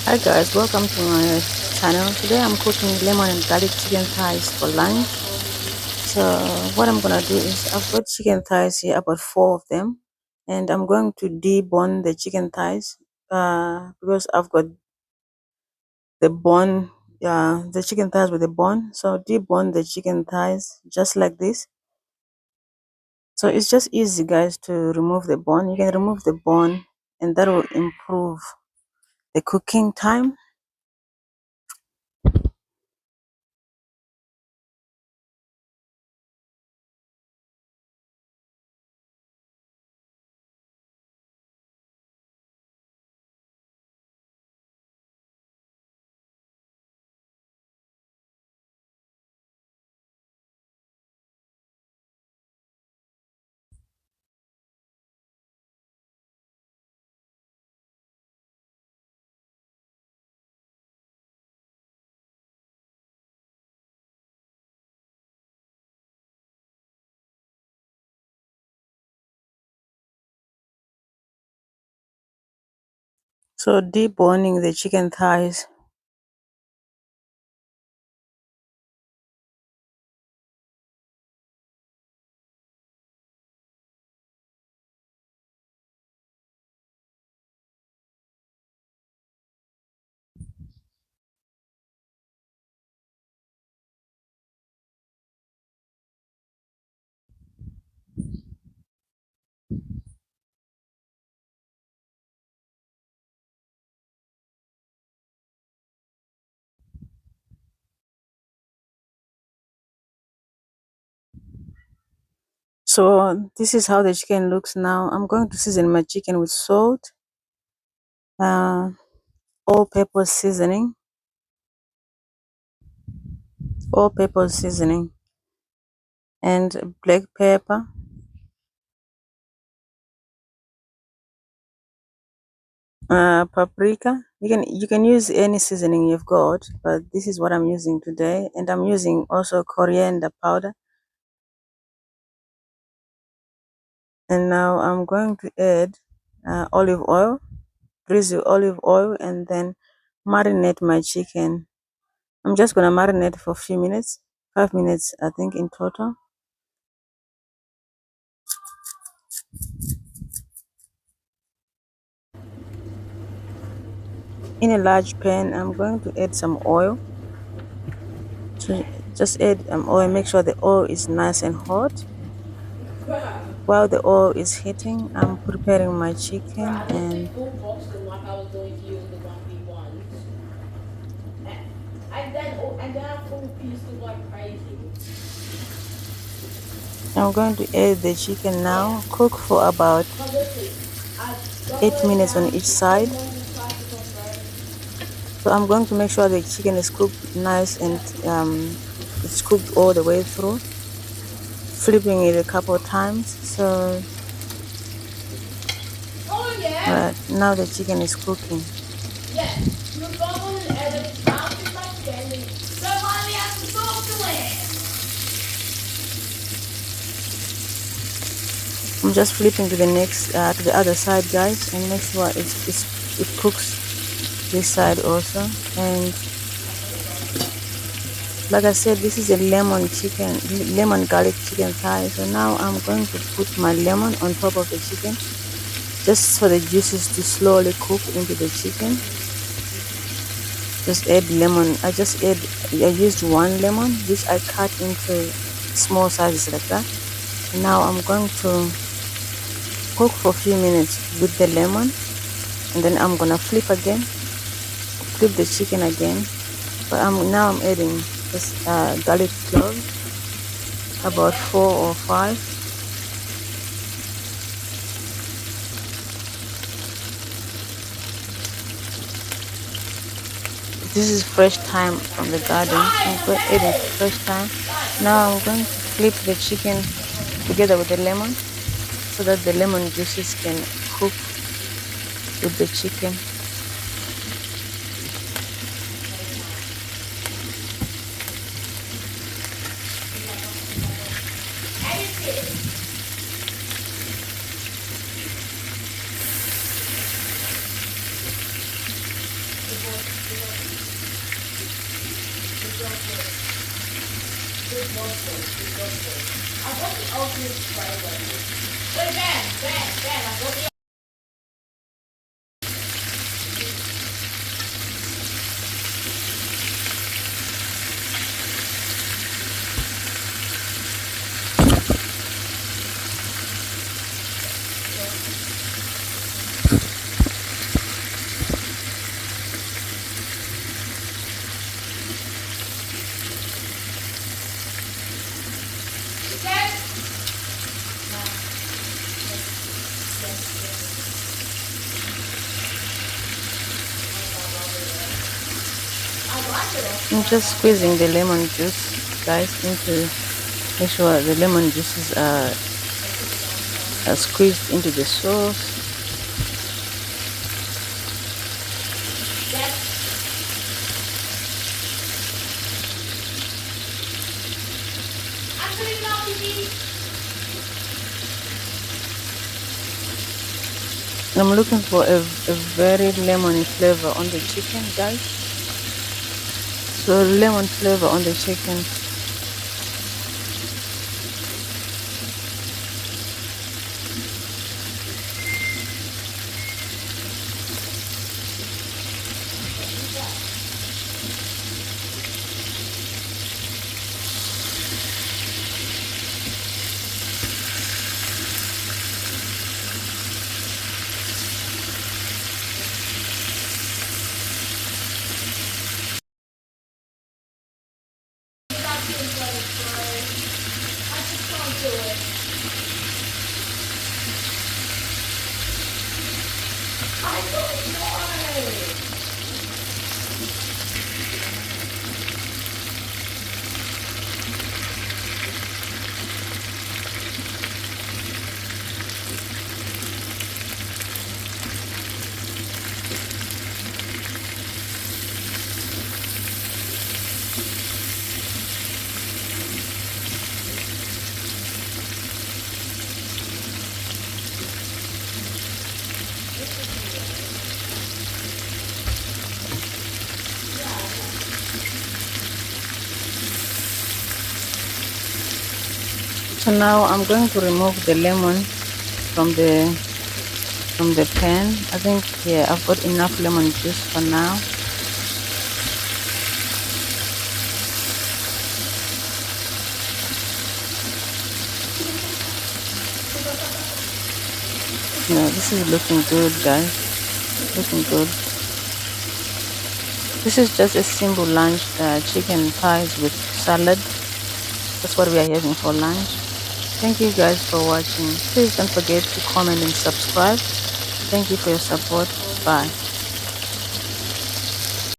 Hi guys, welcome to my channel. Today I'm cooking lemon and garlic chicken thighs for lunch. So what I'm gonna do is I've got chicken thighs here, about 4 of them, and I'm going to debone the chicken thighs because I've got the bone, the chicken thighs with the bone. So debone the chicken thighs just like this. So it's just easy, guys, to remove the bone. You can remove the bone, and that will improve the cooking time. So deboning the chicken thighs. So this is how the chicken looks now. I'm going to season my chicken with salt, uh, all-purpose seasoning, all-purpose seasoning, and black pepper, paprika. You can use any seasoning you've got, but this is what I'm using today, and I'm using also coriander powder. And now I'm going to add olive oil, drizzle olive oil, and then marinate my chicken. I'm just gonna marinate for a few minutes, 5 minutes, I think, in total. In a large pan, I'm going to add some oil. So just add oil, make sure the oil is nice and hot. While the oil is heating, I'm preparing my chicken, and I'm going to add the chicken now. Cook for about 8 minutes on each side. So I'm going to make sure the chicken is cooked nice and it's cooked all the way through, flipping it a couple of times. So now the chicken is cooking. I'm just flipping to the next to the other side, guys, and make sure it cooks this side also. And like I said, this is a lemon garlic chicken thigh. So now I'm going to put my lemon on top of the chicken, just for the juices to slowly cook into the chicken. Just add lemon. I used 1 lemon, which I cut into small sizes like that. And now I'm going to cook for a few minutes with the lemon, and then I'm gonna flip the chicken again. But now I'm adding this garlic cloves, about 4 or 5. This is fresh thyme from the garden. Adding fresh thyme. Now I'm going to flip the chicken together with the lemon, so that the lemon juices can cook with the chicken. I'm just squeezing the lemon juice, guys, into make sure the lemon juices are squeezed into the sauce. I'm looking for a very lemony flavor on the chicken, guys. So lemon flavor on the chicken. So now I'm going to remove the lemon from the pan. I think, yeah, I've got enough lemon juice for now. This is looking good, guys. Looking good. This is just a simple lunch, chicken thighs with salad. That's what we are having for lunch. Thank you guys for watching. Please don't forget to comment and subscribe. Thank you for your support. Bye.